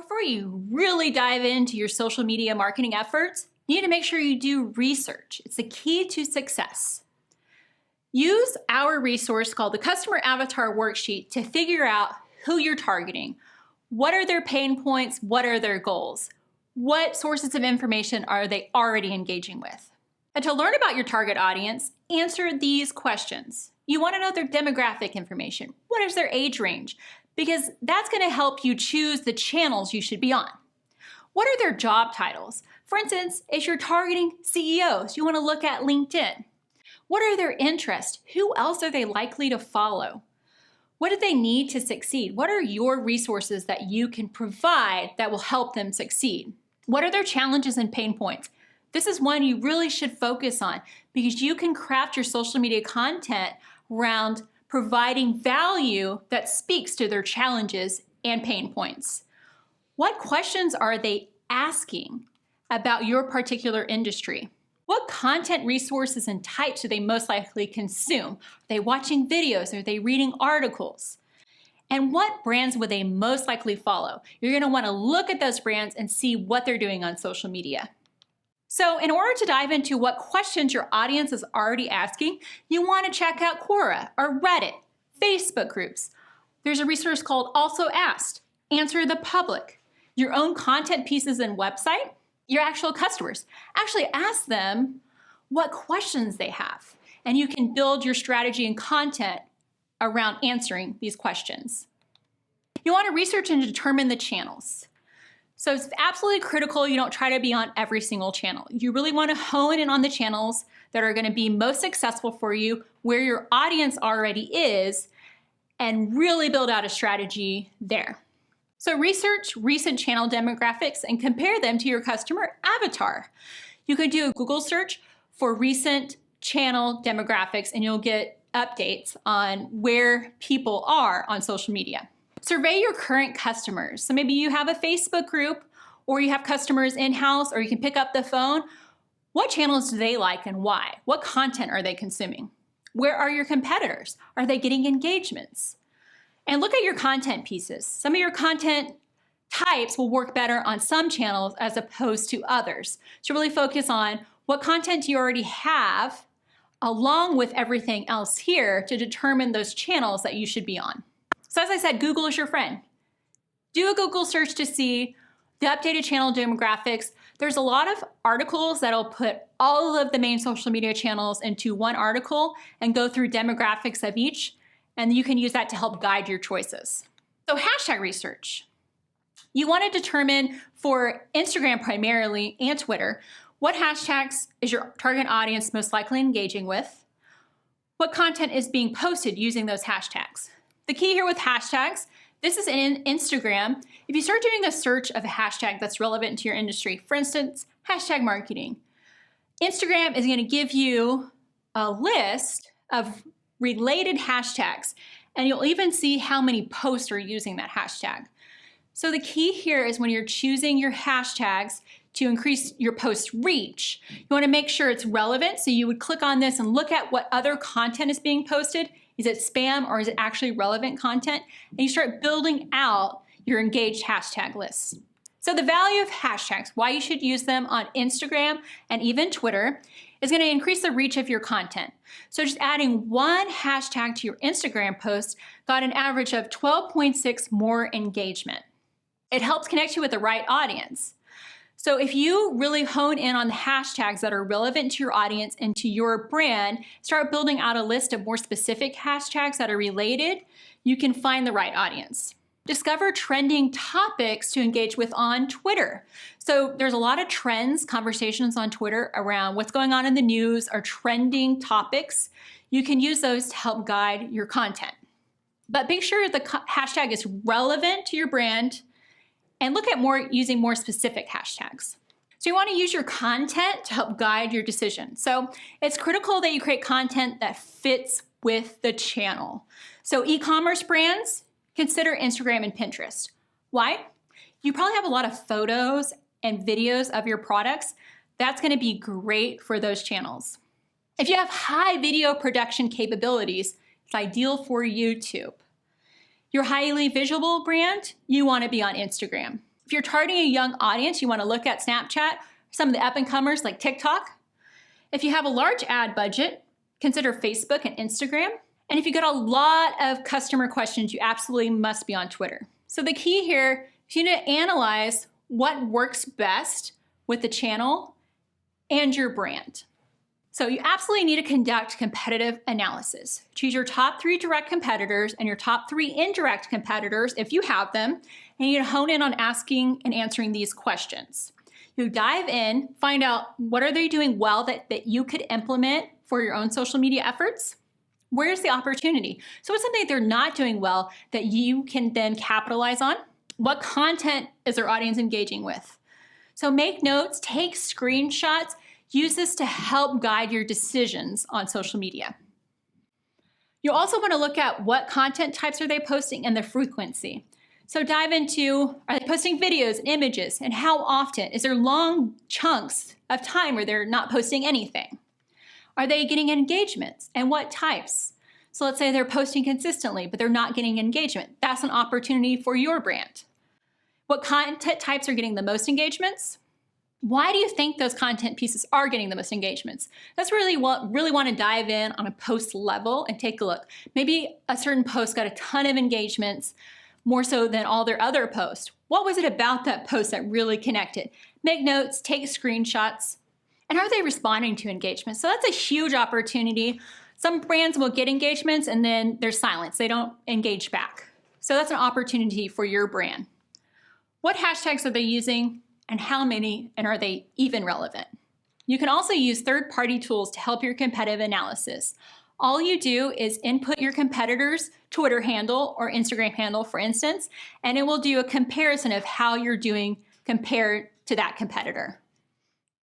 before you really dive into your social media marketing efforts, you need to make sure you do research. It's the key to success. Use our resource called the Customer Avatar Worksheet to figure out who you're targeting. What are their pain points? What are their goals? What sources of information are they already engaging with? And to learn about your target audience, answer these questions. You want to know their demographic information. What is their age range? Because that's going to help you choose the channels you should be on. What are their job titles? For instance, if you're targeting CEOs, you want to look at LinkedIn. What are their interests? Who else are they likely to follow? What do they need to succeed? What are your resources that you can provide that will help them succeed? What are their challenges and pain points? This is one you really should focus on because you can craft your social media content around providing value that speaks to their challenges and pain points. What questions are they asking about your particular industry? What content resources and types do they most likely consume? Are they watching videos? Are they reading articles? And what brands would they most likely follow? You're going to want to look at those brands and see what they're doing on social media. So in order to dive into what questions your audience is already asking, you want to check out Quora or Reddit, Facebook groups. There's a resource called Also Asked, Answer the Public, your own content pieces and website, your actual customers. Actually ask them what questions they have, and you can build your strategy and content around answering these questions. You want to research and determine the channels. So it's absolutely critical you don't try to be on every single channel. You really want to hone in on the channels that are going to be most successful for you, where your audience already is, and really build out a strategy there. So research recent channel demographics and compare them to your customer avatar. You could do a Google search for recent channel demographics and you'll get updates on where people are on social media. Survey your current customers. So maybe you have a Facebook group or you have customers in-house or you can pick up the phone. What channels do they like and why? What content are they consuming? Where are your competitors? Are they getting engagements? And look at your content pieces. Some of your content types will work better on some channels as opposed to others. So really focus on what content you already have along with everything else here to determine those channels that you should be on. So as I said, Google is your friend. Do a Google search to see the updated channel demographics. There's a lot of articles that'll put all of the main social media channels into one article and go through demographics of each, and you can use that to help guide your choices. So hashtag research. You want to determine for Instagram primarily and Twitter, what hashtags is your target audience most likely engaging with? What content is being posted using those hashtags? The key here with hashtags, this is in Instagram. If you start doing a search of a hashtag that's relevant to your industry, for instance, hashtag marketing, Instagram is going to give you a list of related hashtags, and you'll even see how many posts are using that hashtag. So the key here is when you're choosing your hashtags to increase your post reach, you want to make sure it's relevant. So you would click on this and look at what other content is being posted. Is it spam or is it actually relevant content? And you start building out your engaged hashtag lists. So the value of hashtags, why you should use them on Instagram and even Twitter, is going to increase the reach of your content. So just adding one hashtag to your Instagram post got an average of 12.6 more engagement. It helps connect you with the right audience. So if you really hone in on the hashtags that are relevant to your audience and to your brand, start building out a list of more specific hashtags that are related, you can find the right audience. Discover trending topics to engage with on Twitter. So there's a lot of trends, conversations on Twitter around what's going on in the news or trending topics. You can use those to help guide your content. But make sure the hashtag is relevant to your brand and look at using more specific hashtags. So you want to use your content to help guide your decision. So it's critical that you create content that fits with the channel. So e-commerce brands, consider Instagram and Pinterest. Why? You probably have a lot of photos and videos of your products. That's going to be great for those channels. If you have high video production capabilities, it's ideal for YouTube. Your highly visual brand, you want to be on Instagram. If you're targeting a young audience, you want to look at Snapchat, some of the up-and-comers like TikTok. If you have a large ad budget, consider Facebook and Instagram. And if you get a lot of customer questions, you absolutely must be on Twitter. So the key here is you need to analyze what works best with the channel and your brand. So you absolutely need to conduct competitive analysis. Choose your top 3 direct competitors and your top 3 indirect competitors, if you have them, and you need to hone in on asking and answering these questions. You dive in, find out what are they doing well that you could implement for your own social media efforts. Where's the opportunity? So what's something they're not doing well that you can then capitalize on? What content is their audience engaging with? So make notes, take screenshots, use this to help guide your decisions on social media. You also want to look at what content types are they posting and the frequency. So dive into, are they posting videos and images, and how often? Is there long chunks of time where they're not posting anything? Are they getting engagements, and what types? So let's say they're posting consistently, but they're not getting engagement. That's an opportunity for your brand. What content types are getting the most engagements? Why do you think those content pieces are getting the most engagements? That's really want to dive in on a post level and take a look. Maybe a certain post got a ton of engagements, more so than all their other posts. What was it about that post that really connected? Make notes, take screenshots, and are they responding to engagement? So that's a huge opportunity. Some brands will get engagements and then there's silence. They don't engage back. So that's an opportunity for your brand. What hashtags are they using and how many, and are they even relevant? You can also use third-party tools to help your competitive analysis. All you do is input your competitor's Twitter handle or Instagram handle, for instance, and it will do a comparison of how you're doing compared to that competitor.